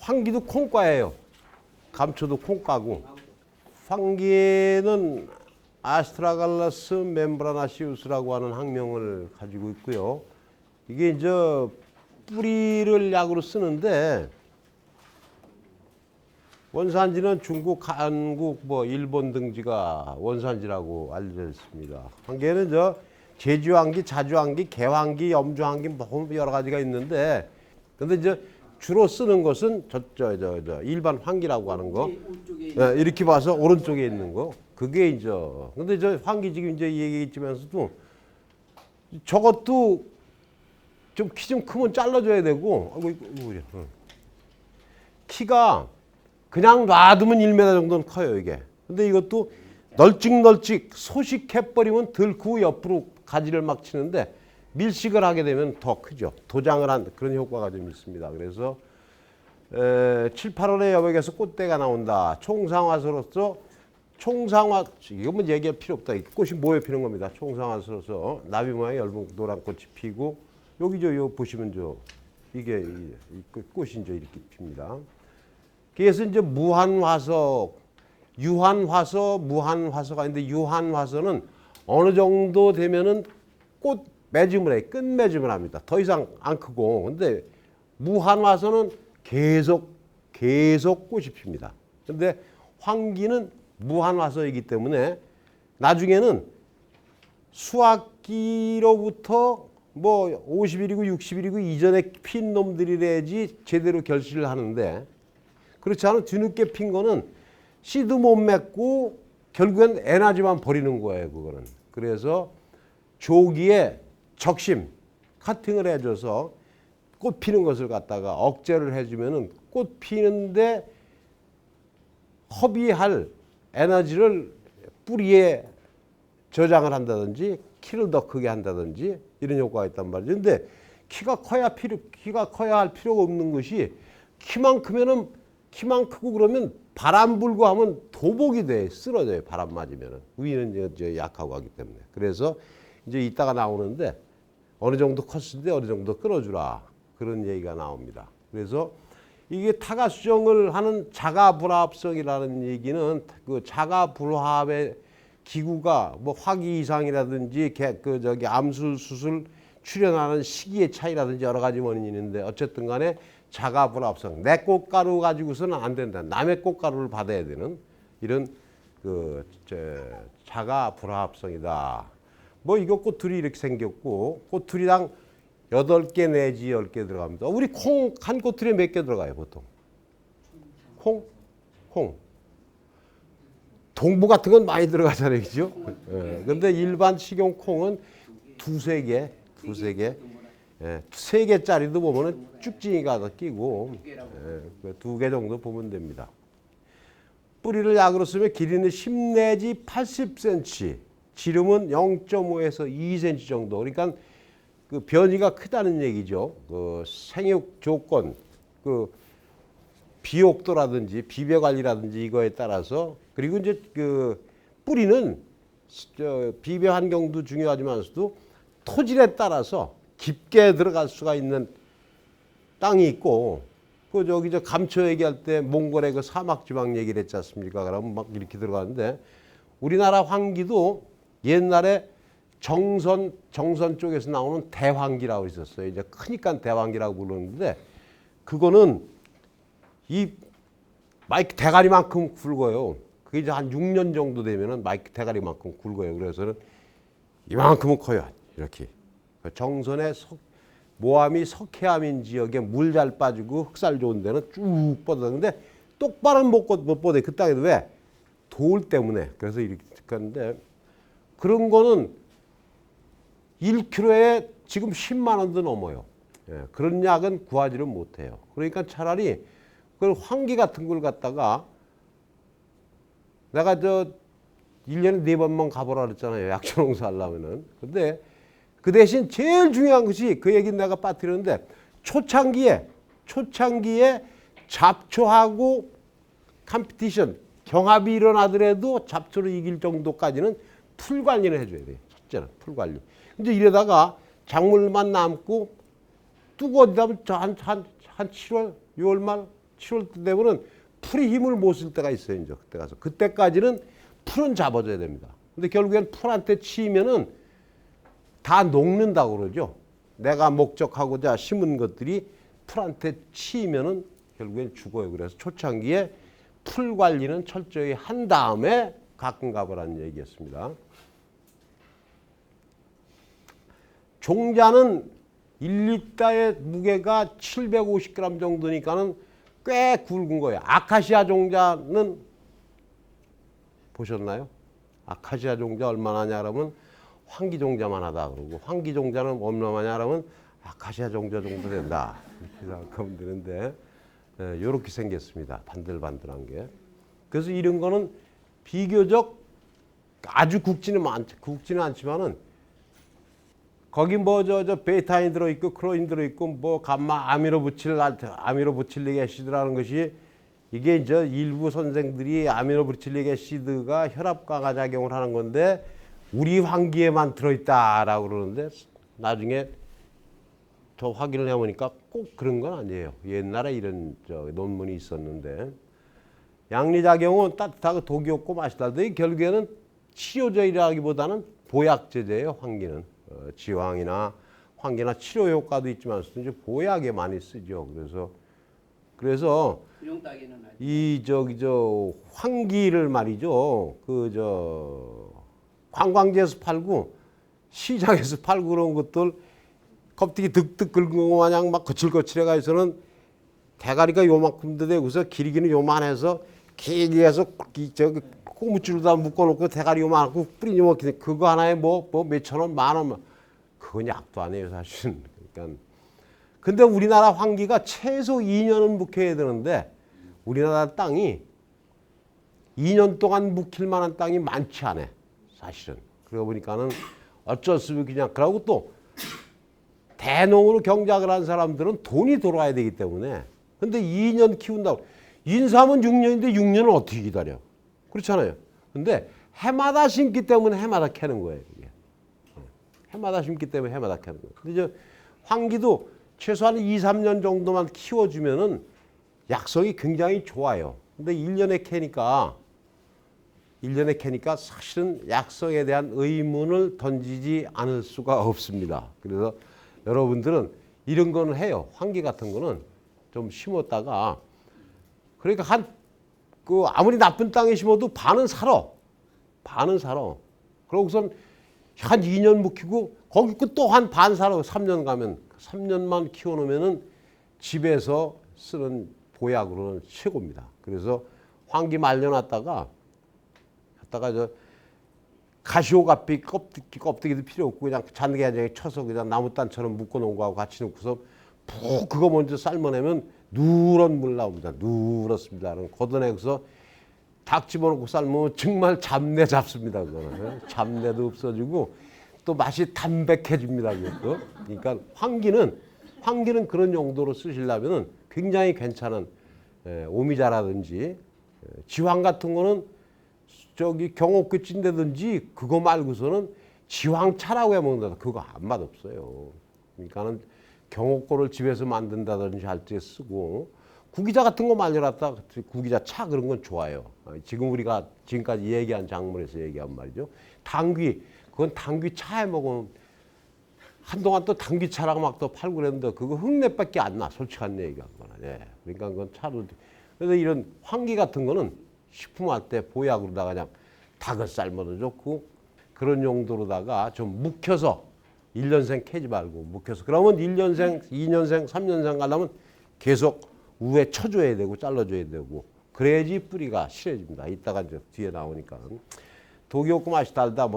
황기도 콩과예요. 감초도 콩과고. 황기에는 아스트라갈라스 멤브라나시우스라고 하는 학명을 가지고 있고요. 이게 이제 뿌리를 약으로 쓰는데 원산지는 중국, 한국, 일본 등지가 원산지라고 알려져 있습니다. 황기에는 제주황기, 자주황기, 개황기, 염주황기 여러 가지가 있는데, 근데 이제 주로 쓰는 것은 일반 황기라고 하는 거. 이렇게 봐서 오른쪽에 있는 거. 그게 이제 근데 황기 지금 이제 얘기했지만서도 저것도 좀 키 좀 크면 잘라줘야 되고. 키가 그냥 놔두면 1m 정도는 커요, 이게. 근데 이것도 널찍널찍 소식해버리면 덜 크고 옆으로 가지를 막 치는데 밀식을 하게 되면 더 크죠. 도장을 한 그런 효과가 좀 있습니다. 그래서 7, 8월에 여백에서 꽃대가 나온다. 총상화서로서 총상화, 이거 뭐 얘기할 필요 없다. 꽃이 뭐에 피는 겁니다. 총상화서로서 나비 모양의 얇은 노란 꽃이 피고 여기 요 보시면 이게 꽃이 이렇게 핍니다. 그래서 이제 무한화서, 유한화서, 무한화서가 있는데 유한화서는 어느 정도 되면은 꽃 매짐을 해, 끝 매짐을 합니다. 더 이상 안 크고. 근데 무한화서는 계속 꽃이 핍니다. 근데 황기는 무한화서이기 때문에 나중에는 수확기로부터 50일이고 60일이고 이전에 핀 놈들이래야지 제대로 결실을 하는데, 그렇지 않으면 뒤늦게 핀 거는 씨도 못 맺고 결국엔 에너지만 버리는 거예요, 그거는. 그래서 조기에 적심, 카팅을 해줘서 꽃 피는 것을 갖다가 억제를 해주면은 꽃 피는데 허비할 에너지를 뿌리에 저장을 한다든지 키를 더 크게 한다든지 이런 효과가 있단 말이죠. 근데 키가 커야 할 필요가 없는 것이 키만 크고 그러면 바람 불고 하면 도복이 돼, 쓰러져요. 바람 맞으면은. 위는 이제 약하고 하기 때문에. 그래서 이제 이따가 나오는데 어느 정도 컸을 때 어느 정도 끊어주라, 그런 얘기가 나옵니다. 그래서 이게 타가 수정을 하는 자가 불합성이라는 얘기는 그 자가 불합의 기구가 화기 이상이라든지 암술 수술 출현하는 시기의 차이라든지 여러 가지 원인이 있는데, 어쨌든 간에 자가 불합성, 내 꽃가루 가지고서는 안 된다. 남의 꽃가루를 받아야 되는 이런 자가 불합성이다. 이거 꽃들이 이렇게 생겼고, 꽃들이랑 8개 내지 10개 들어갑니다. 우리 콩 한 꽃들에 몇 개 들어가요, 보통? 콩. 동부 같은 건 많이 들어가잖아요, 그죠? 근데 일반 식용 콩은 두세 개. 3개짜리도 보면은 쭉쟁이가 더 끼고 2개 정도 보면 됩니다. 뿌리를 약으로 쓰면 길이는 10 내지 80cm, 지름은 0.5에서 2cm 정도. 그러니까 그 변이가 크다는 얘기죠. 그 생육 조건, 그 비옥도라든지 비배 관리라든지 이거에 따라서. 그리고 이제 그 뿌리는 비배 환경도 중요하지만서도 토질에 따라서 깊게 들어갈 수가 있는 땅이 있고, 저 감초 얘기할 때 몽골의 그 사막 지방 얘기를 했지 않습니까? 그러면 막 이렇게 들어가는데, 우리나라 황기도 옛날에 정선 쪽에서 나오는 대황기라고 있었어요. 이제 크니까 대황기라고 부르는데, 그거는 이 마이크 대가리만큼 굵어요. 그게 이제 한 6년 정도 되면은 마이크 대가리만큼 굵어요. 그래서는 이만큼은 커요. 이렇게. 정선의 모함이 석회암인 지역에 물 잘 빠지고 흑살 좋은 데는 쭉 뻗었는데 똑바로 못 뻗어요. 그 땅에도 왜? 돌 때문에. 그래서 이렇게 하는데, 그런 거는 1kg에 지금 10만 원도 넘어요. 그런 약은 구하지를 못해요. 그러니까 차라리 그 황기 같은 걸 갖다가 내가 1년에 4번만 가보라 그랬잖아요. 약초 농사 하려면은. 근데 그 대신 제일 중요한 것이, 그 얘기는 내가 빠뜨렸는데, 초창기에 잡초하고 컴피티션, 경합이 일어나더라도 잡초를 이길 정도까지는 풀 관리를 해줘야 돼요. 첫째는 풀 관리. 근데 이러다가 작물만 남고 뚝 어디다 한 7월, 6월 말, 7월 때 되면은 풀이 힘을 못 쓸 때가 있어요. 이제 그때 가서 그때까지는 풀은 잡아줘야 됩니다. 근데 결국엔 풀한테 치이면은 다 녹는다고 그러죠. 내가 목적하고자 심은 것들이 풀한테 치이면은 결국엔 죽어요. 그래서 초창기에 풀 관리는 철저히 한 다음에 가끔 가보라는 얘기였습니다. 종자는 1리터의 무게가 750g 정도니까는 꽤 굵은 거예요. 아카시아 종자는 보셨나요? 아카시아 종자 얼마나 하냐 그러면 황기 종자만 하다 그러고 황기 종자는 얼마나 하냐 그러면 아카시아 종자 정도 된다. 이렇게 생각하면 되는데 이렇게 생겼습니다. 반들반들한 게. 그래서 이런 거는 비교적 아주 굵지는 않지만은 거기 뭐 저 베타인 들어있고 크로인 들어있고 뭐 감마 아미노부틸릭 애시드라는 것이 이게 이제 일부 선생들이 아미노부틸릭 애시드가 혈압 강화 작용을 하는 건데 우리 환기에만 들어있다라고 그러는데 나중에 저 확인을 해보니까 꼭 그런 건 아니에요. 옛날에 이런 논문이 있었는데 양리작용은 따뜻하고 독이 없고 맛있다더니 결국에는 치료제라기보다는 보약제제예요. 환기는 지황이나 환기나 치료 효과도 있지만 이제 보약에 많이 쓰죠. 그래서 이 환기를 말이죠. 관광지에서 팔고 시장에서 팔고 그런 것들 껍데기 득득 긁은 거 마냥 막 거칠거칠해가 있어는 대가리가 요만큼 되고서 길이기는 요만해서 길게 해서 고무줄로다 묶어놓고 대가리 요만하고 뿌리지 먹기 그거 하나에 뭐 몇천 원, 만 원, 그건 약도 아니에요 사실은. 그러니까 근데 우리나라 환기가 최소 2년은 묵혀야 되는데 우리나라 땅이 2년 동안 묵힐 만한 땅이 많지 않아 사실은. 그러다 보니까는 어쩔 수 없이 그냥 그러고 또 대농으로 경작을 한 사람들은 돈이 돌아야 되기 때문에 근데 2년 키운다고 인삼은 6년인데 6년을 어떻게 기다려? 그렇잖아요. 근데 해마다 심기 때문에 해마다 캐는 거예요. 이게. 해마다 심기 때문에 해마다 캐는 거예요. 근데 저 황기도 최소한 2, 3년 정도만 키워주면은 약성이 굉장히 좋아요. 근데 1년에 캐니까 사실은 약성에 대한 의문을 던지지 않을 수가 없습니다. 그래서 여러분들은 이런 거는 해요. 황기 같은 거는 좀 심었다가 그러니까 아무리 나쁜 땅에 심어도 반은 살아. 그러고선 한 2년 묵히고 거기 또 한 반 살아. 3년 가면 3년만 키워놓으면은 집에서 쓰는 보약으로는 최고입니다. 그래서 황기 말려놨다가 저 가시오가피 껍데기도 필요 없고 그냥 잔게장에 쳐서 그냥 나무단처럼 묶어놓은 거하고 같이 넣고서 푹 그거 먼저 삶아내면 누런 물 나옵니다. 누렇습니다. 걷어내고서 닭 집어넣고 삶으면 정말 잡내 잡습니다. 그거는. 잡내도 없어지고 또 맛이 담백해집니다. 그것도. 그러니까 황기는 그런 용도로 쓰시려면 굉장히 괜찮은 오미자라든지 지황 같은 거는 경옥교 찐다든지 그거 말고서는 지황차라고 해먹는다. 그거 아무 맛 없어요. 그러니까는 경옥고를 집에서 만든다든지 할 때 쓰고 구기자 같은 거 말려놨다 구기자 차 그런 건 좋아요. 지금 우리가 지금까지 얘기한 작물에서 얘기한 말이죠. 그건 당귀 차에 먹으면 한동안 또 당귀차라고 막 또 팔고 그랬는데 그거 흙내밖에 안 나. 솔직한 얘기가 그거는. 예. 그러니까 그건 차로. 그래서 이런 황기 같은 거는 식품할 때 보약으로다가 그냥 닭을 삶아도 좋고 그런 용도로다가 좀 묵혀서 1년생 캐지 말고 묵혀서 그러면 1년생, 2년생, 3년생 가려면 계속 우에 쳐줘야 되고 잘라줘야 되고 그래야지 뿌리가 실해집니다. 이따가 이제 뒤에 나오니까 독이 없고 맛이 달다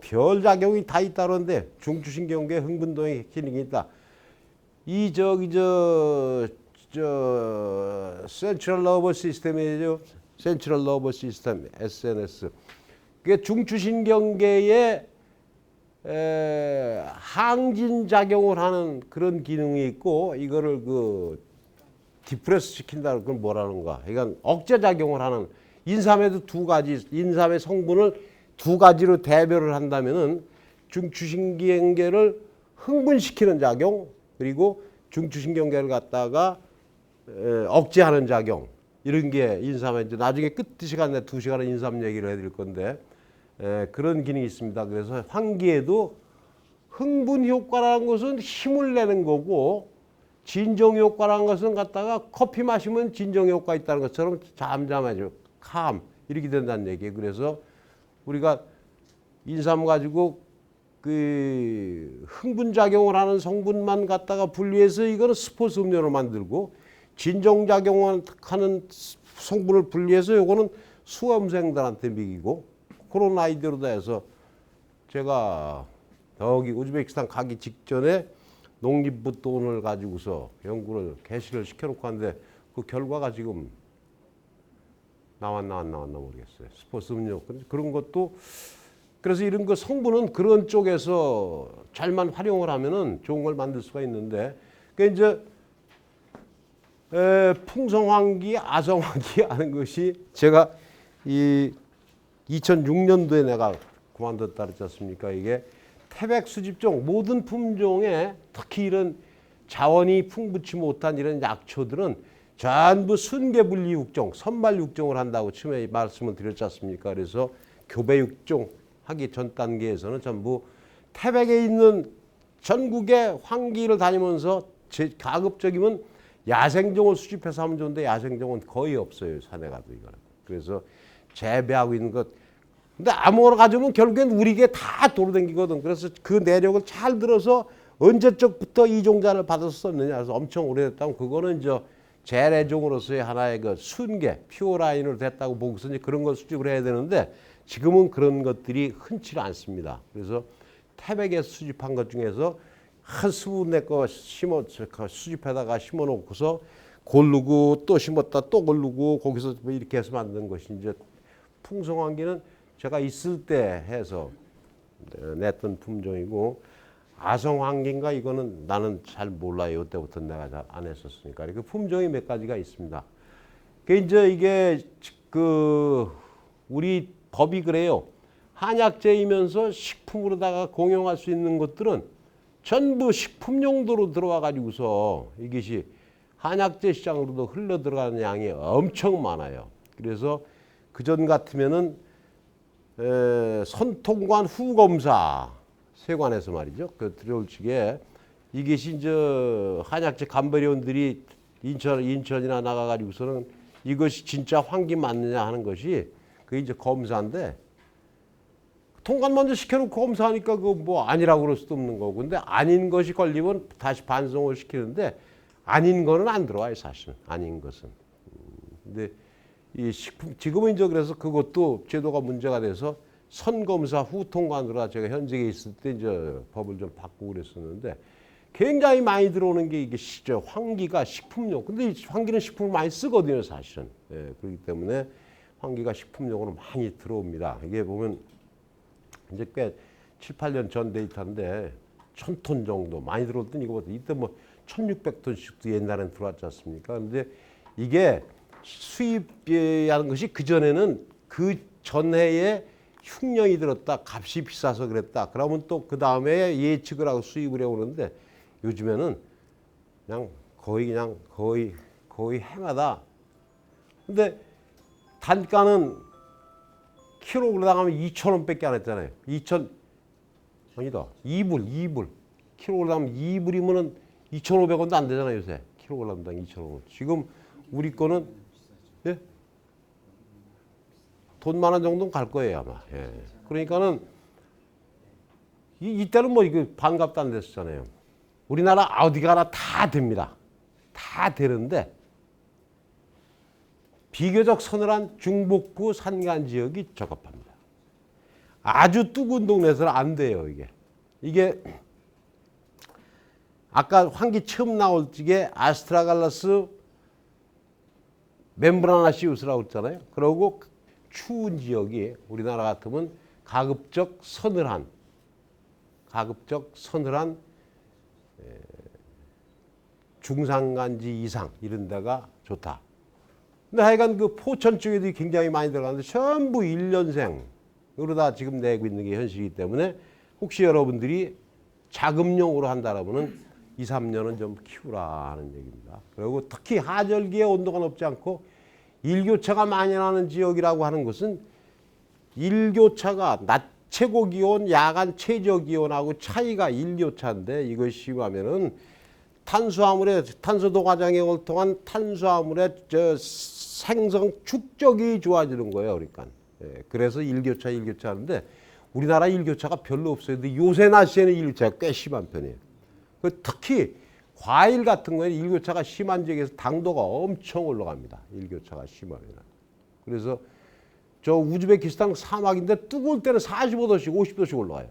별 작용이 다 있다는데 중추신경계 흥분도의 기능이 있다. 이 센트럴 너버 시스템이죠. 센트럴 너버 시스템 SNS. 그게 중추신경계에 항진 작용을 하는 그런 기능이 있고 이거를 디프레스 시킨다는 건 뭐라는가? 이건 억제 작용을 하는 인삼에도 두 가지 인삼의 성분을 두 가지로 대별을 한다면은 중추신경계를 흥분시키는 작용 그리고 중추신경계를 갖다가 억제하는 작용 이런 게 인삼에 이제 나중에 끝 시간에 2시간은 인삼 얘기를 해드릴 건데 그런 기능이 있습니다. 그래서 환기에도 흥분 효과라는 것은 힘을 내는 거고 진정 효과라는 것은 갖다가 커피 마시면 진정 효과 있다는 것처럼 잠잠해져 캄 이렇게 된다는 얘기예요. 그래서 우리가 인삼 가지고 그 흥분 작용을 하는 성분만 갖다가 분리해서 이거는 스포츠 음료로 만들고 진정 작용을 하는 성분을 분리해서 요거는 수험생들한테 먹이고 그런 아이디어로 해서 제가 여기 우즈베키스탄 가기 직전에 농림부 돈을 가지고서 연구를 개시를 시켜놓고 하는데 그 결과가 지금 나왔나 모르겠어요. 스포츠 음료 그런 것도 그래서 이런 거 성분은 그런 쪽에서 잘만 활용을 하면은 좋은 걸 만들 수가 있는데 그 이제 풍성환기, 아성환기 하는 것이 제가 이 2006년도에 내가 그만뒀다 그랬지 않습니까? 이게 태백 수집종 모든 품종에 특히 이런 자원이 풍부치 못한 이런 약초들은 전부 순계분리 육종, 선발 육종을 한다고 처음에 말씀을 드렸지 않습니까? 그래서 교배 육종 하기 전 단계에서는 전부 태백에 있는 전국의 환기를 다니면서 가급적이면 야생종을 수집해서 하면 좋은데 야생종은 거의 없어요. 산에 가도 이거는. 그래서 재배하고 있는 것. 근데 아무거나 가져오면 결국엔 우리에게 다 돌아다니거든. 그래서 그 내력을 잘 들어서 언제적부터 이 종자를 받아서 썼느냐. 그래서 엄청 오래됐다면 그거는 이제 재래종으로서의 하나의 그 순계, 퓨어라인으로 됐다고 보고서 이제 그런 걸 수집을 해야 되는데 지금은 그런 것들이 흔치 않습니다. 그래서 태백에서 수집한 것 중에서 한 24거 수집해다가 심어놓고서 고르고 또 심었다 또 고르고 거기서 이렇게 해서 만든 것이 이제 풍성환기는 제가 있을 때 해서 냈던 품종이고 아성환기인가 이거는 나는 잘 몰라요. 이때부터 내가 잘 안 했었으니까. 그 품종이 몇 가지가 있습니다. 그 이제 이게 그 우리 법이 그래요. 한약재이면서 식품으로다가 공용할 수 있는 것들은 전부 식품 용도로 들어와 가지고서 이것이 한약재 시장으로도 흘러 들어가는 양이 엄청 많아요. 그래서 그전 같으면은 선통관 후검사 세관에서 말이죠. 그 들어올 적에 이것이 이제 한약재 간부의원들이 인천이나 나가 가지고서는 이것이 진짜 환기 맞느냐 하는 것이 그게 이제 검사인데 통관 먼저 시켜놓고 검사하니까 그거 뭐 아니라고 그럴 수도 없는 거고 근데 아닌 것이 걸리면 다시 반송을 시키는데 아닌 거는 안 들어와요 사실은 아닌 것은. 근데 이 식품 지금은 이제 그래서 그것도 제도가 문제가 돼서 선검사 후통관으로 제가 현직에 있을 때 이제 법을 좀 바꾸고 그랬었는데 굉장히 많이 들어오는 게 이게 환기가 식품용. 근데 이 환기는 식품을 많이 쓰거든요 사실은. 예, 그렇기 때문에 환기가 식품용으로 많이 들어옵니다. 이게 보면 이제 꽤 7, 8년 전 데이터인데 1000톤 정도 많이 들어왔더니 이거보다 이때 뭐 1600톤씩도 옛날엔 들어왔지 않습니까? 근데 이게 수입하는 것이 그전에는 그 전해에 흉년이 들었다. 값이 비싸서 그랬다. 그러면 또 그 다음에 예측을 하고 수입을 해오는데 요즘에는 그냥 거의 해마다. 근데 단가는 킬로그램 하면 2,000원밖에 안 했잖아요. 2불. 킬로그램 2불이면은 2,500원도 안 되잖아요, 요새. 킬로그램당 2,000원. 지금 우리 거는 예? 돈 만 원 정도는 갈 거예요, 아마. 예. 그러니까는 이때는 뭐 이거 반값도 안 됐었잖아요. 우리나라 어디 가나 다 됩니다. 다 되는데 비교적 서늘한 중북부 산간 지역이 적합합니다. 아주 뜨거운 동네에서는 안 돼요, 이게 아까 환기 처음 나올 적에 아스트라갈라스 멤브라나시우스라고 했잖아요. 그러고 추운 지역이 우리나라 같으면 가급적 서늘한 중산간지 이상 이런 데가 좋다. 근데 하여간 그 포천 쪽에도 굉장히 많이 들어가는데 전부 1년생으로 다 지금 내고 있는 게 현실이기 때문에 혹시 여러분들이 자금용으로 한다라면은 2, 3년은 좀 키우라 하는 얘기입니다. 그리고 특히 하절기에 온도가 높지 않고 일교차가 많이 나는 지역이라고 하는 것은 일교차가 낮 최고 기온, 야간 최저 기온하고 차이가 일교차인데 이것이 심하면은 탄소도 과정에 활동한 탄수화물의 생성 축적이 좋아지는 거예요. 그러니까 그래서 일교차 하는데 우리나라 일교차가 별로 없어요. 근데 요새 날씨에는 일교차가 꽤 심한 편이에요. 특히 과일 같은 거에 일교차가 심한 지역에서 당도가 엄청 올라갑니다. 일교차가 심하면. 그래서 저 우즈베키스탄 사막인데 뜨거울 때는 45도씩 50도씩 올라가요.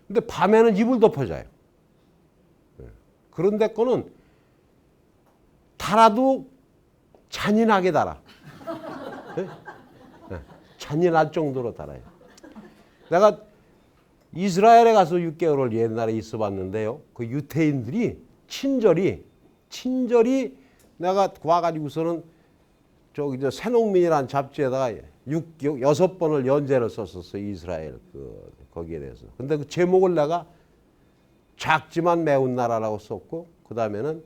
근데 밤에는 이불 덮어져요. 그런데 거는 달아도 잔인하게 달아. 잔인할 정도로 달아요. 내가 이스라엘에 가서 6개월을 옛날에 있어 봤는데요. 그 유태인들이 친절히 내가 와가지고서는 저기 저 새농민이라는 잡지에다가 6번을 연재를 썼었어요. 이스라엘 거기에 대해서. 근데 그 제목을 내가 작지만 매운 나라라고 썼고 그 다음에는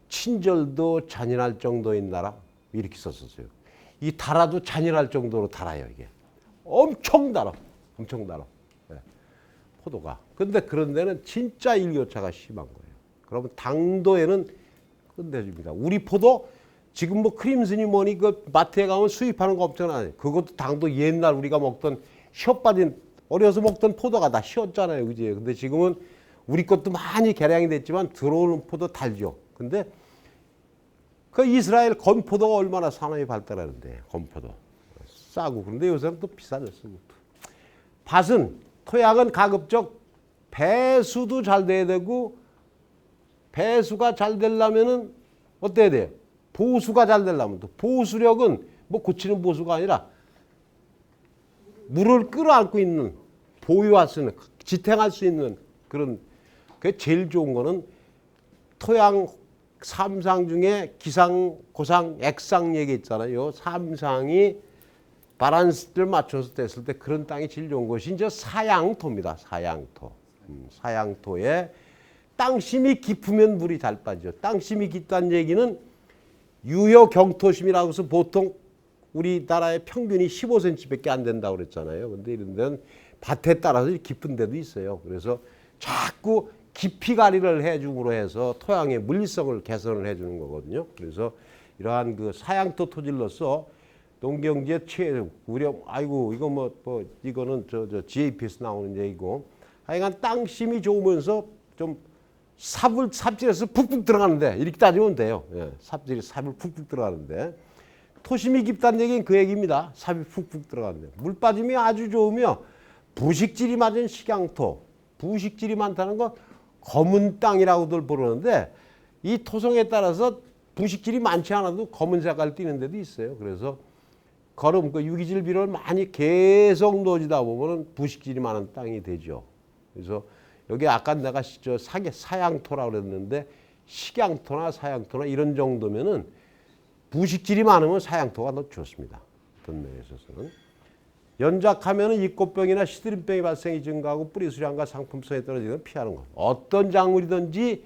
친절도 잔인할 정도인 나라 이렇게 썼었어요. 이 달아도 잔인할 정도로 달아요. 이게 엄청 달아. 네. 포도가. 근데 그런 데는 진짜 일교차가 심한 거예요. 그러면 당도에는 끝내줍니다. 우리 포도 지금 뭐 크림슨이 뭐니 그 마트에 가면 수입하는 거 없잖아요. 그것도 당도 옛날 우리가 먹던 셔빠진 어려서 먹던 포도가 다 쉬었잖아요. 그지? 근데 지금은 우리 것도 많이 개량이 됐지만 들어오는 포도 달죠. 근데 그 이스라엘 건포도가 얼마나 산업이 발달하는데 건포도 싸고 그런데 요새는 또 비싸졌어. 밭은 토양은 가급적 배수도 잘 돼야 되고 배수가 잘 되려면은 어때야 돼요? 보수가 잘 되려면 또 보수력은 뭐 고치는 보수가 아니라 물을 끌어안고 있는 보유할 수 있는 지탱할 수 있는 그런 그 제일 좋은 거는 토양 삼상 중에 기상, 고상, 액상 얘기 있잖아요. 삼상이 바란스를 맞춰서 됐을 때 그런 땅이 제일 좋은 것이 이제 사양토입니다. 사양토. 사양토에 땅심이 깊으면 물이 잘 빠지죠. 땅심이 깊다는 얘기는 유효 경토심이라고 해서 보통 우리나라의 평균이 15cm밖에 안 된다고 그랬잖아요. 근데 이런 데는 밭에 따라서 깊은 데도 있어요. 그래서 자꾸 깊이 가리를 해줌으로 해서 토양의 물리성을 개선을 해주는 거거든요. 그래서 이러한 그 사양토 토질로서 농경지의 아이고 이거 이거는 저 GAP에서 나오는 얘기고 하여간 땅심이 좋으면서 좀 삽질에서 푹푹 들어가는데 이렇게 따지면 돼요. 예, 삽을 푹푹 들어가는데 토심이 깊다는 얘기는 그 얘기입니다. 삽이 푹푹 들어가는데 물 빠짐이 아주 좋으며 부식질이 맞은 식양토 부식질이 많다는 건 검은 땅이라고들 부르는데 이 토성에 따라서 부식질이 많지 않아도 검은 색깔 띠는 데도 있어요. 그래서 그 유기질 비료를 많이 계속 넣어주다 보면은 부식질이 많은 땅이 되죠. 그래서 여기 아까 내가 사양토라고 그랬는데 식양토나 사양토나 이런 정도면은 부식질이 많으면 사양토가 더 좋습니다. 어떤 면에 있어서는. 연작하면은 잎꽃병이나 시드름병이 발생이 증가하고 뿌리 수량과 상품성에 떨어지는 피하는 것. 어떤 작물이든지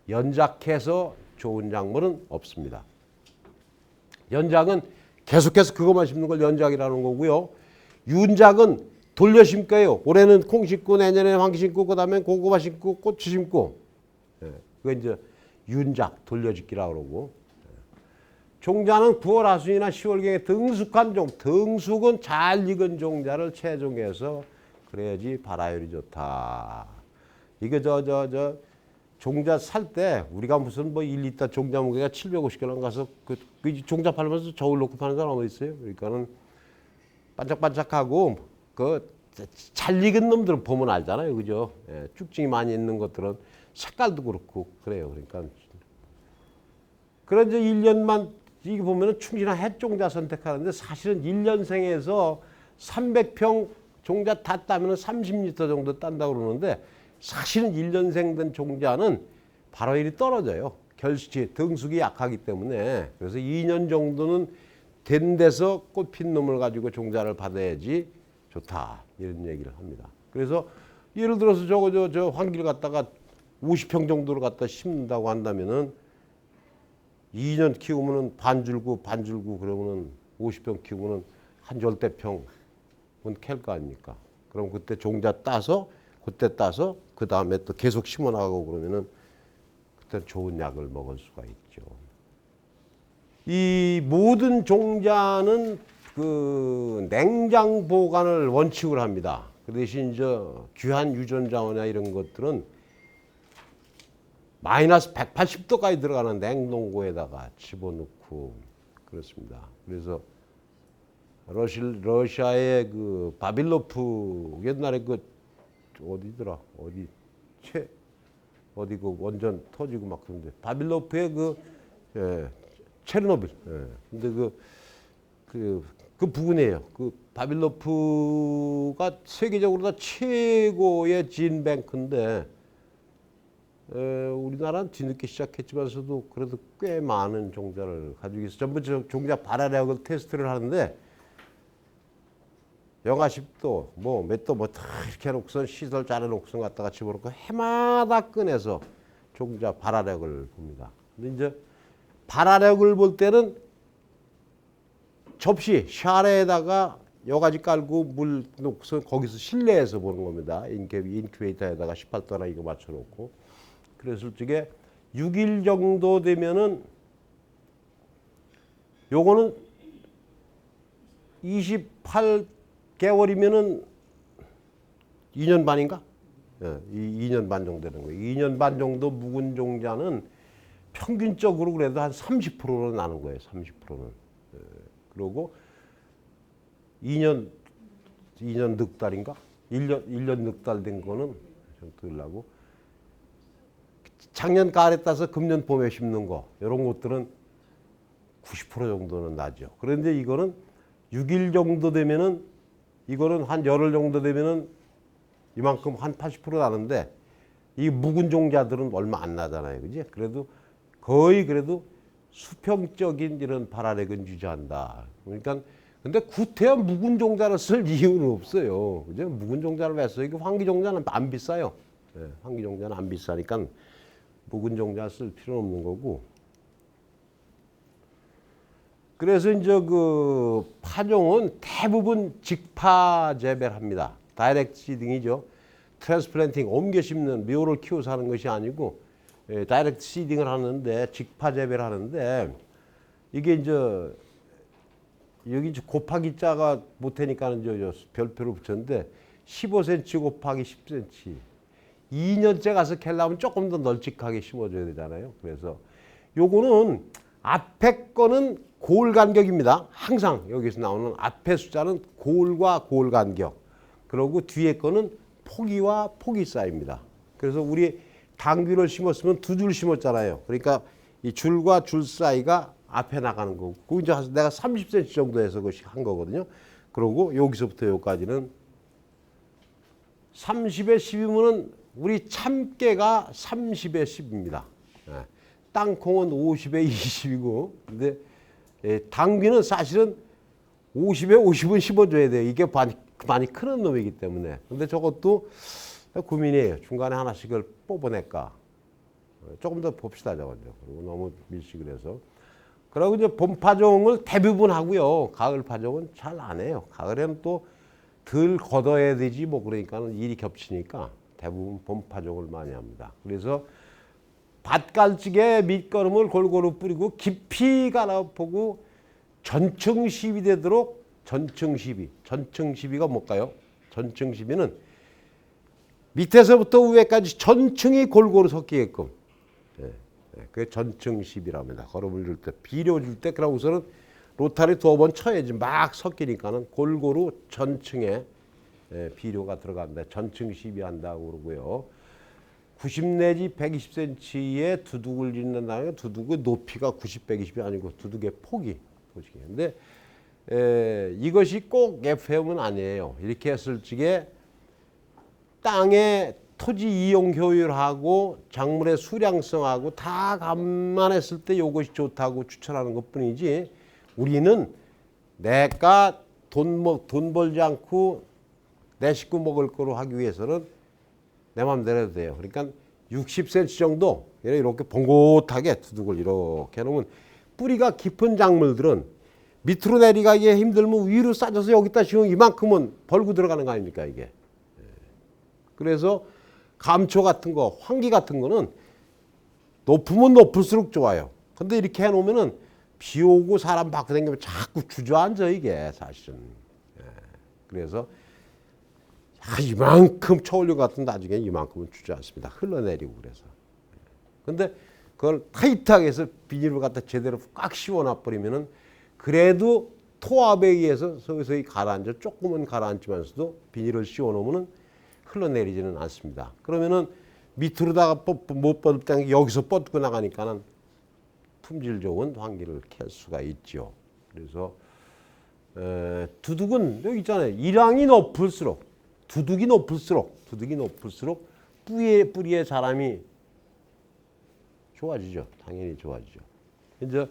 연작해서 좋은 작물은 없습니다. 연작은 계속해서 그것만 심는 걸 연작이라는 거고요. 윤작은 돌려 심겨요. 올해는 콩 심고 내년에는 황기 심고 그다음에 고구마 심고 고추 심고. 그게 이제 윤작 돌려짓기라고 그러고. 종자는 9월 하순이나 10월경에 등숙한 등숙은 잘 익은 종자를 채종해서 그래야지 발화율이 좋다. 이게 종자 살 때 우리가 무슨 1리터 종자 무게가 750g 가서 그 종자 팔면서 저울 놓고 파는 사람 어디 있어요? 그러니까는 반짝반짝하고 잘 익은 놈들은 보면 알잖아요. 그죠? 예, 쭉증이 많이 있는 것들은 색깔도 그렇고 그래요. 그러니까 그런 이제 1년만 이게 보면은 충실한 햇종자 선택하는데 사실은 1년생에서 300평 종자 다 따면 30리터 정도 딴다고 그러는데 사실은 1년생 된 종자는 발화율이 떨어져요. 등숙이 약하기 때문에. 그래서 2년 정도는 된 데서 꽃핀 놈을 가지고 종자를 받아야지 좋다. 이런 얘기를 합니다. 그래서 예를 들어서 저 황길 갔다가 50평 정도를 갖다 심는다고 한다면은 2년 키우면은 반 줄고 그러면은 50평 키우면은 한 열대평은 캘 거 아닙니까? 그럼 그때 종자 따서 그때 따서 그 다음에 또 계속 심어 나가고 그러면은 그때 좋은 약을 먹을 수가 있죠. 이 모든 종자는 그 냉장 보관을 원칙으로 합니다. 그 대신 저 귀한 유전자나 이런 것들은 마이너스 180도까지 들어가는 냉동고에다가 집어넣고 그렇습니다. 그래서 러시아의 그 바빌로프 옛날에 그 어디더라 어디 그 원전 터지고 막 그런데 바빌로프의 그 체르노빌. 근데 그 부근이에요. 그 바빌로프가 세계적으로 다 최고의 진뱅크인데 우리나라는 뒤늦게 시작했지만서도 그래도 꽤 많은 종자를 가지고 있어. 전부 종자 발화력을 테스트를 하는데 영하 10도 뭐 몇 도 뭐 다 이렇게 해놓고선 시설 잘해놓고선 갖다가 집어넣고 해마다 꺼내서 종자 발화력을 봅니다. 근데 이제 발화력을 볼 때는 접시 샤레에다가 여가지 깔고 물 놓고서 거기서 실내에서 보는 겁니다. 인큐베이터에다가 18도나 이거 맞춰놓고. 그랬을 적에 6일 정도 되면은 요거는 28개월이면은 2년 반인가? 2년 반 정도 되는 거예요. 2년 반 정도 묵은 종자는 평균적으로 그래도 한 30%는 나는 거예요. 30%는. 그리고 2년 넉 달인가? 1년 넉 달 된 거는 좀 들라고. 작년 가을에 따서 금년 봄에 심는 거 이런 것들은 90% 정도는 나죠. 그런데 이거는 6일 정도 되면은 이거는 한 열흘 정도 되면은 이만큼 한 80% 나는데 이 묵은 종자들은 얼마 안 나잖아요. 그지? 그래도 거의 그래도 수평적인 이런 발화력은 유지한다. 그러니까 근데 구태여 묵은 종자를 쓸 이유는 없어요. 그죠? 묵은 종자를 왜 써요? 이게 환기 종자는 안 비싸요. 환기 종자는 안 비싸니까 묵은 종자 쓸 필요는 없는 거고. 그래서 이제 그 파종은 대부분 직파 재배를 합니다. 다이렉트 시딩이죠. 트랜스플랜팅, 옮겨 심는 묘를 키워서 하는 것이 아니고 다이렉트 시딩을 하는데 직파 재배를 하는데 이게 이제 여기 곱하기 자가 못하니까는 저 별표를 붙였는데 15cm 곱하기 10cm. 2년째 가서 캘려면 조금 더 널찍하게 심어줘야 되잖아요. 그래서 요거는 앞에 거는 고을 간격입니다. 항상 여기서 나오는 앞에 숫자는 고을과 고을 간격. 그리고 뒤에 거는 포기와 포기 사이입니다. 그래서 우리 당귀를 심었으면 두 줄 심었잖아요. 그러니까 이 줄과 줄 사이가 앞에 나가는 거고. 그 이제 내가 30cm 정도 해서 한 거거든요. 그리고 여기서부터 여기까지는 30에 10이면은 우리 참깨가 30에 10입니다. 땅콩은 50에 20이고, 근데 당귀는 사실은 50에 50은 심어줘야 돼요. 이게 많이 크는 놈이기 때문에. 근데 저것도 고민이에요. 중간에 하나씩을 뽑아낼까. 조금 더 봅시다, 저건요. 그리고 너무 밀식을 해서. 그리고 이제 봄 파종을 대부분 하고요. 가을 파종은 잘 안 해요. 가을에는 또 덜 걷어야 되지 뭐 그러니까는 일이 겹치니까 대부분 봄 파종을 많이 합니다. 그래서 밭갈직에 밑거름을 골고루 뿌리고 깊이 갈아보고 전층 시비 되도록 전층 시비. 전층 시비가 뭘까요? 전층 시비는 밑에서부터 위에까지 전층이 골고루 섞이게끔. 그게 전층 시비라고 합니다. 거름을 줄 때, 비료 줄 때, 그러고서는 로타리 2번 쳐야지 막 섞이니까는 골고루 전층에 비료가 들어간다. 전층 시비한다고 그러고요. 90 내지 120cm의 두둑을 짓는 다음에 두둑의 높이가 90, 120이 아니고 두둑의 폭이. 근데 이것이 꼭 FM은 아니에요. 이렇게 했을 적에 땅의 토지 이용 효율하고 작물의 수량성하고 다 감안했을 때 이것이 좋다고 추천하는 것뿐이지 우리는 내가 돈 벌지 않고 내 식구 먹을 거로 하기 위해서는 내 마음대로 해도 돼요. 그러니까 60cm 정도 이렇게 봉긋하게 두둑을 이렇게 해놓으면 뿌리가 깊은 작물들은 밑으로 내려가기 힘들면 위로 싸져서 여기다 씌우면 이만큼은 벌고 들어가는 거 아닙니까 이게. 그래서 감초 같은 거, 황기 같은 거는 높으면 높을수록 좋아요. 근데 이렇게 해놓으면은 비 오고 사람 밖에 다니면 자꾸 주저앉아 이게 사실은. 그래서 이만큼 초원류 같은 나중에 이만큼은 주저앉습니다. 흘러내리고 그래서. 근데 그걸 타이트하게 해서 비닐을 갖다 제대로 꽉 씌워놔 버리면은 그래도 토압에 의해서 서서히 가라앉아 조금은 가라앉지만서도 비닐을 씌워놓으면은 흘러내리지는 않습니다. 그러면은 밑으로다가 못 뻗을 여기서 뻗고 나가니까는 품질 좋은 황기를 캘 수가 있죠. 그래서 두둑은 여기 있잖아요. 일항이 높을수록 두둑이 높을수록 뿌리에 사람이 좋아지죠. 당연히 좋아지죠. 이제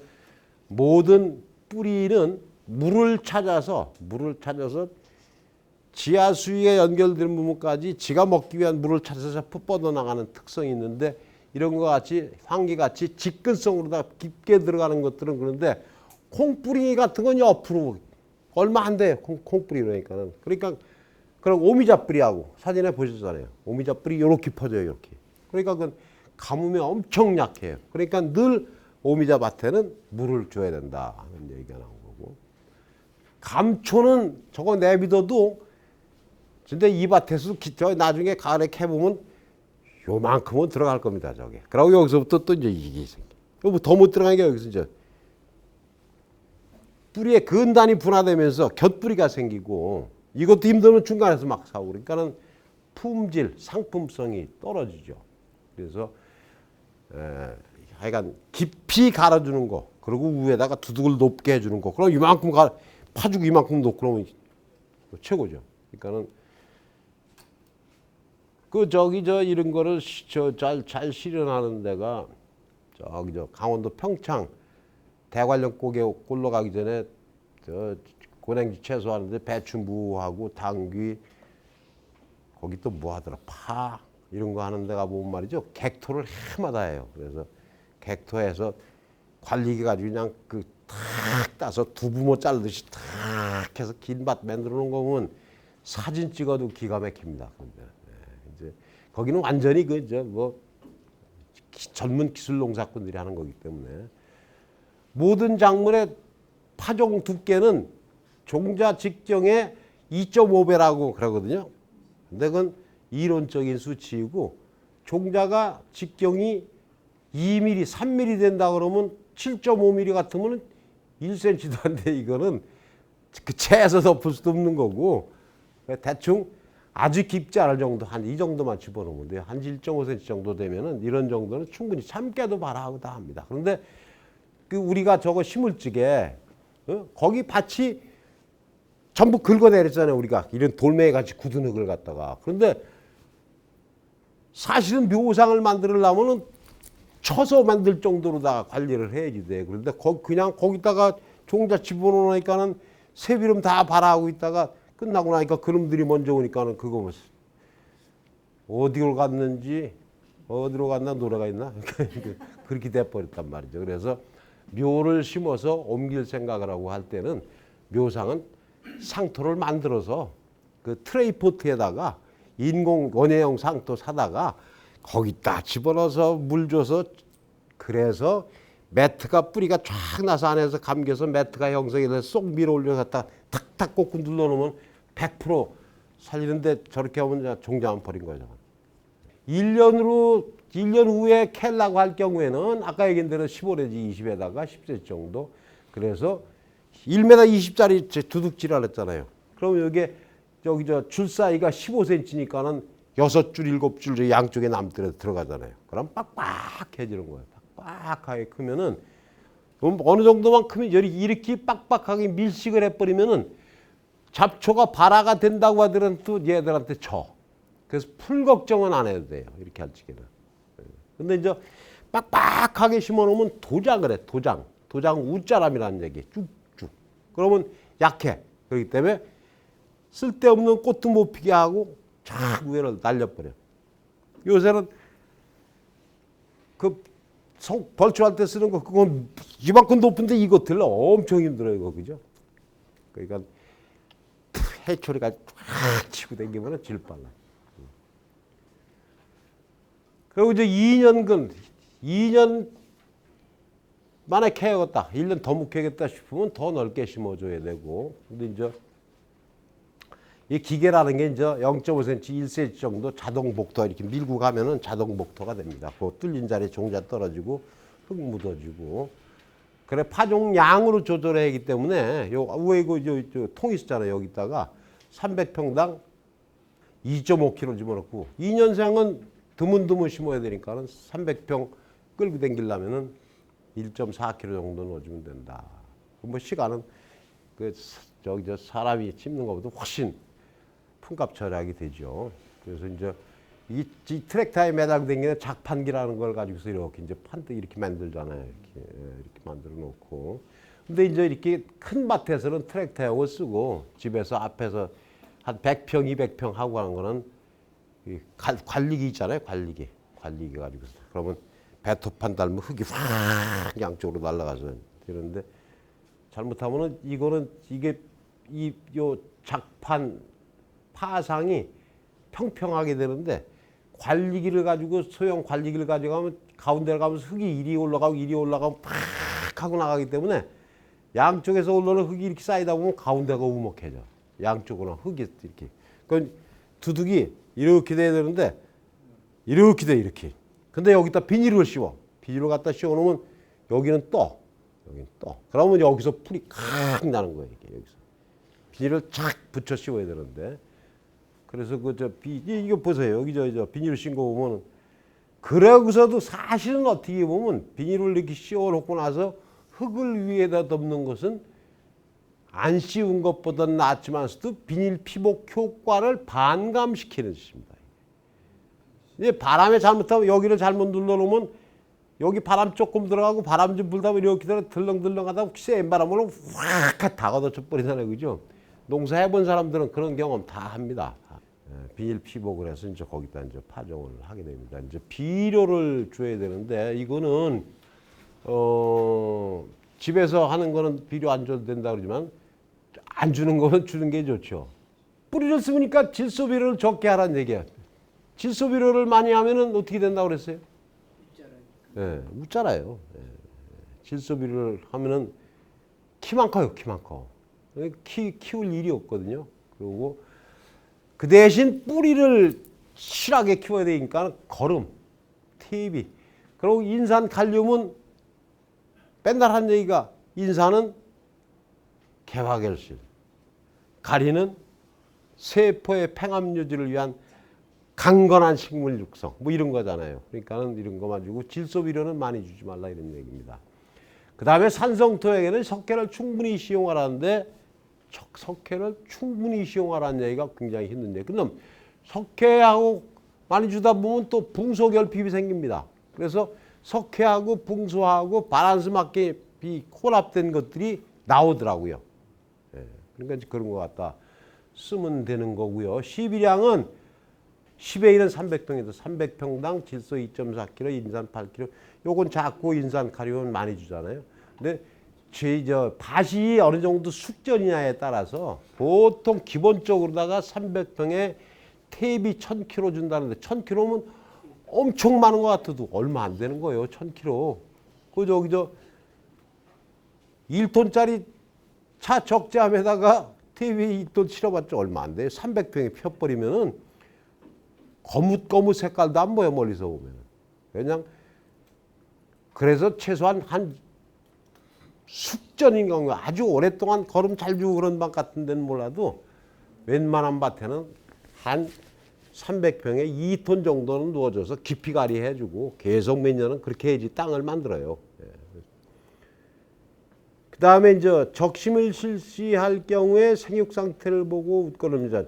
모든 뿌리는 물을 찾아서 지하 수위에 연결된 부분까지 지가 먹기 위한 물을 찾아서 뻗어나가는 특성이 있는데 이런 것 같이 황기같이 직근성으로 다 깊게 들어가는 것들은 그런데 콩뿌리 같은 건 옆으로 얼마 안 돼. 콩뿌리 그러니까는. 그러니까 그럼 오미자 뿌리하고 사진에 보셨잖아요. 오미자 뿌리 이렇게 퍼져요. 이렇게. 그러니까 그건 가뭄에 엄청 약해요. 그러니까 늘 오미자 밭에는 물을 줘야 된다 하는 얘기가 나온 거고. 감초는 저거 내비둬도 근데 이 밭에서 나중에 가을에 캐보면 요만큼은 들어갈 겁니다. 저게. 그리고 여기서부터 또 이제 이게 생겨. 더 못 들어가니까 여기서 이제 뿌리에 근단이 분화되면서 곁뿌리가 생기고 이것도 힘들면 중간에서 막 사고 그러니까는 품질, 상품성이 떨어지죠. 그래서 하여간 깊이 갈아주는 거 그리고 위에다가 두둑을 높게 해주는 거 그럼 이만큼 파주고 이만큼 놓고 그러면 최고죠. 그러니까는 이런 거를 잘 실현하는 데가 강원도 평창 대관령골에 가기 전에 고랭지 채소하는데 배추무하고 당귀 거기 또 뭐 하더라 파 이런 거 하는 데가 보면 말이죠 객토를 해마다 해요. 그래서 객토해서 관리기 가지고 그냥 탁 따서 두부모 자르듯이 탁 해서 긴 밭 만들어 놓은 거 보면 사진 찍어도 기가 막힙니다. 근데 이제 거기는 완전히 전문 기술 농사꾼들이 하는 거기 때문에 모든 작물의 파종 두께는 종자 직경의 2.5배라고 그러거든요. 근데 그건 이론적인 수치이고 종자가 직경이 2mm, 3mm 된다 그러면 7.5mm 같으면 1cm도 안 돼. 이거는 그 채에서 덮을 수도 없는 거고 대충 아주 깊지 않을 정도 한 이 정도만 집어넣으면 돼요. 한 1.5cm 정도 되면은 이런 정도는 충분히 참깨도 발화하고 다 합니다. 그런데 우리가 저거 심을 적에 거기 밭이 전부 긁어내렸잖아요. 우리가 이런 돌멩이 같이 굳은 흙을 갖다가. 그런데 사실은 묘상을 만들려면은 쳐서 만들 정도로다가 관리를 해야지 돼. 그런데 그냥 거기다가 종자 집어넣으니까는 새비름 다 발화하고 있다가 끝나고 나니까 그놈들이 먼저 오니까는 그거 어디로 갔는지 어디로 갔나 노래가 있나 그렇게 돼버렸단 말이죠. 그래서 묘를 심어서 옮길 생각을 하고 할 때는 묘상은 상토를 만들어서 그 트레이포트에다가 인공 원예형 상토 사다가 거기다 집어넣어서 물 줘서 그래서 매트가 뿌리가 쫙 나서 안에서 감겨서 매트가 형성이 돼서 쏙 밀어 올려서 갖다 탁탁 꽂고 눌러놓으면 100% 살리는데 저렇게 하면 종자만 버린 거죠. 1년 후에 캘라고 할 경우에는 아까 얘기한 대로 15내지 20에다가 10cm 정도 그래서 1m 20짜리 두둑질을 했잖아요. 그럼 여기에 줄 사이가 15cm니까는 6줄, 7줄 양쪽에 남들에 들어가잖아요. 그럼 빡빡해지는 거예요. 빡빡하게 크면은 어느 정도만 크면 이렇게 빡빡하게 밀식을 해버리면은 잡초가 발화가 된다고 하더라도 얘들한테 져. 그래서 풀 걱정은 안 해도 돼요. 이렇게 할 적에는. 근데 이제 빡빡하게 심어놓으면 도장을 해. 도장 우짜람이라는 얘기. 쭉쭉. 그러면 약해. 그렇기 때문에 쓸데없는 꽃도 못 피게 하고 쫙 위를 날려버려. 요새는 그 벌초할 때 쓰는 거 그건 이만큼 높은데 이거 들러 엄청 힘들어요, 거 그죠? 그러니까 해초리가 쫙 치고 다니면 질 빨라. 그리고 이제 2년 만에 캐야겠다. 1년 더 묵혀야겠다 싶으면 더 넓게 심어줘야 되고. 근데 이제 이 기계라는 게 이제 0.5cm, 1cm 정도 자동 복토 이렇게 밀고 가면은 자동 복토가 됩니다. 그 뚫린 자리에 종자 떨어지고 흙 묻어지고. 그래 파종량으로 조절해야 하기 때문에 요 위에 저 통 있었잖아요. 여기다가 300평당 2.5kg 집어넣고 2년생은 드문드문 심어야 되니까는 300평 끌고 다니려면은 1.4kg 정도 넣어주면 된다. 뭐 시간은 저기 저 사람이 심는 것보다 훨씬 품값 절약이 되죠. 그래서 이제 이 트랙터에 매달고 다니는 작판기라는 걸 가지고서 이렇게 이제 판도 이렇게 만들잖아요. 이렇게 만들어 놓고. 근데 이제 이렇게 큰 밭에서는 트랙터하고 쓰고 집에서 앞에서 한 100평, 200평 하고 하는 거는 관리기 있잖아요. 관리기 가지고 그러면 배토판 닮은 흙이 확 양쪽으로 날아가서 이러는데 잘못하면은 이게 요 작판 파상이 평평하게 되는데 관리기를 가지고 소형 관리기를 가져가면 가운데를 가면서 흙이 이리 올라가면 팍 하고 나가기 때문에 양쪽에서 올라오는 흙이 이렇게 쌓이다 보면 가운데가 우먹해져. 양쪽으로 흙이 이렇게. 그 두둑이 이렇게 돼야 되는데 이렇게 돼 이렇게. 근데 여기다 비닐을 씌워. 비닐을 갖다 씌워 놓으면 여기는 떠. 그러면 여기서 풀이 칵 나는 거예요. 여기서. 비닐을 착 붙여 씌워야 되는데. 그래서 이거 보세요. 여기 저 비닐을 씌운 거 보면 그러고서도 사실은 어떻게 보면 비닐을 이렇게 씌워 놓고 나서 흙을 위에다 덮는 것은 안 씌운 것보다 낫지만서도 비닐 피복 효과를 반감시키는 짓입니다. 이제 바람에 잘못하면 여기를 잘못 눌러놓으면 여기 바람 조금 들어가고 바람 좀 불다 보면 이렇게 들렁들렁하다 센 바람으로 확 다 걷어쳐 버리잖아요, 그죠? 농사해본 사람들은 그런 경험 다 합니다. 비닐 피복을 해서 이제 거기다 이제 파종을 하게 됩니다. 이제 비료를 줘야 되는데 이거는 집에서 하는 거는 비료 안 줘도 된다 그러지만 안 주는 거는 주는 게 좋죠. 뿌리를 쓰니까 질소 비료를 적게 하라는 얘기야. 질소 비료를 많이 하면은 어떻게 된다고 그랬어요? 웃잖아요. 질소 비료를 하면은 키만 커요, 키만 커. 키울 일이 없거든요. 그리고 그 대신 뿌리를 실하게 키워야 되니까 거름, TB. 그리고 인산 칼륨은 맨날 한 얘기가 인산은 개화결실, 가리는 세포의 팽암 유지를 위한 강건한 식물 육성 뭐 이런 거잖아요. 그러니까는 이런 거 가지고 질소 비료는 많이 주지 말라 이런 얘기입니다. 그 다음에 산성토에게는 석회를 충분히 시용하라는데 석회를 충분히 시용하라는 얘기가 굉장히 힘든 얘기. 그럼 석회하고 많이 주다 보면 또 붕소결핍이 생깁니다. 그래서 석회하고 붕소하고 밸런스 맞게 혼합된 것들이 나오더라고요. 그러니까 그런 것 같다 쓰면 되는 거고요. 시비량은 10의 1은 300평에서 300평당 질소 2.4kg, 인산 8kg. 요건 작고 인산 칼륨은 많이 주잖아요. 근데 밭이 어느 정도 숙전이냐에 따라서 보통 기본적으로다가 300평에 탭이 1000kg 준다는데 1000kg면 엄청 많은 것 같아도 얼마 안 되는 거예요. 1000kg. 그 저기 1톤짜리 차 적재함에다가 탭이 2톤 실어봤자 얼마 안 돼요. 300평에 펴버리면은 거뭇거뭇 색깔도 안 보여 멀리서 보면. 그냥 그래서 최소한 한 숙전인 경우 아주 오랫동안 거름 잘 주고 그런 밭 같은 데는 몰라도 웬만한 밭에는 한 300평에 2톤 정도는 누워줘서 깊이가리 해주고 계속 몇 년은 그렇게 해야지 땅을 만들어요. 그 다음에 이제 적심을 실시할 경우에 생육 상태를 보고 웃거름이자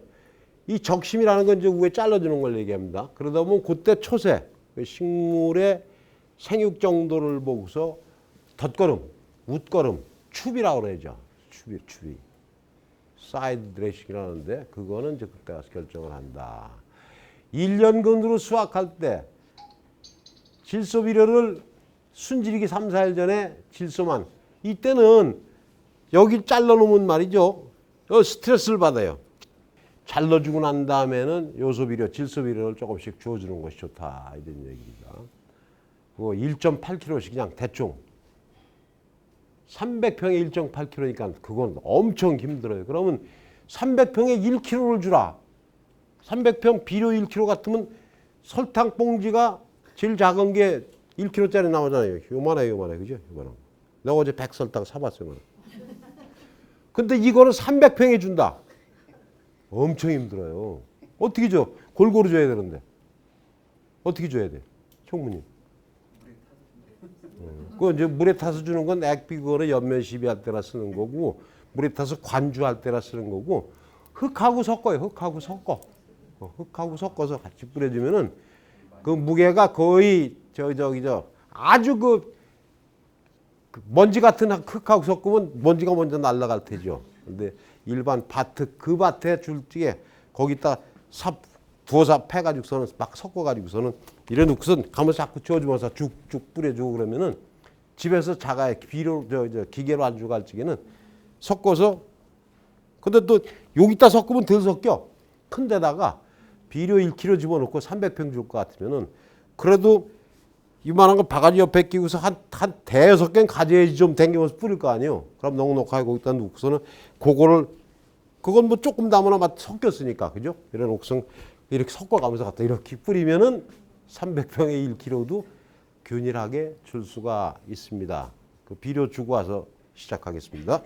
이 적심이라는 건 이제 위에 잘라주는 걸 얘기합니다. 그러다 보면 그때 초세 식물의 생육 정도를 보고서 덧거름, 웃거름, 축이라고 그러죠. 축이. 사이드 드레싱이라는데 그거는 이제 그때 가서 결정을 한다. 1년근으로 수확할 때 질소 비료를 순질이기 3, 4일 전에 질소만 이때는 여기 잘라 놓으면 말이죠. 스트레스를 받아요. 잘라주고 난 다음에는 요소 비료, 질소 비료를 조금씩 주어주는 것이 좋다 이런 얘기입니다. 그거 1.8kg씩 그냥 대충 300평에 1.8kg니까 그건 엄청 힘들어요. 그러면 300평에 1kg를 주라. 300평 비료 1kg 같으면 설탕 봉지가 제일 작은 게 1kg짜리 나오잖아요. 요만해, 그죠? 요만한. 내가 어제 백설탕 사봤어요. 근데 이거는 300평에 준다. 엄청 힘들어요. 어떻게 줘? 골고루 줘야 되는데. 어떻게 줘야 돼? 총무님. 그 이제 물에 타서 주는 건 액비거나 연면 시비할 때나 쓰는 거고, 물에 타서 관주할 때나 쓰는 거고, 흙하고 섞어요. 흙하고 섞어. 흙하고 섞어서 같이 뿌려주면은 그 무게가 거의 아주 그 먼지 같은 흙하고 섞으면 먼지가 먼저 날아갈 테죠. 근데 일반 밭, 그 밭에 줄 적에 거기다 두어서 패가지고서는 막 섞어가지고서는 이래 놓고선 가면 자꾸 저어주면서 쭉쭉 뿌려주고 그러면은 집에서 자가에 비료 기계로 안 주고 할 적에는 섞어서 근데 또 여기다 섞으면 덜 섞여. 큰 데다가 비료 1kg 집어넣고 300평 줄 것 같으면은 그래도 이만한 거 바가지 옆에 끼고서 한 대여섯 개는 가져야지 좀 댕기면서 뿌릴 거 아니에요. 그럼 넉넉하게 거기다 놓고서는 그건 뭐 조금 담으나 맛 섞였으니까 그죠? 이래 놓고서 이렇게 섞어가면서 갖다 이렇게 뿌리면은 300평에 1kg도 균일하게 줄 수가 있습니다. 그 비료 주고 와서 시작하겠습니다.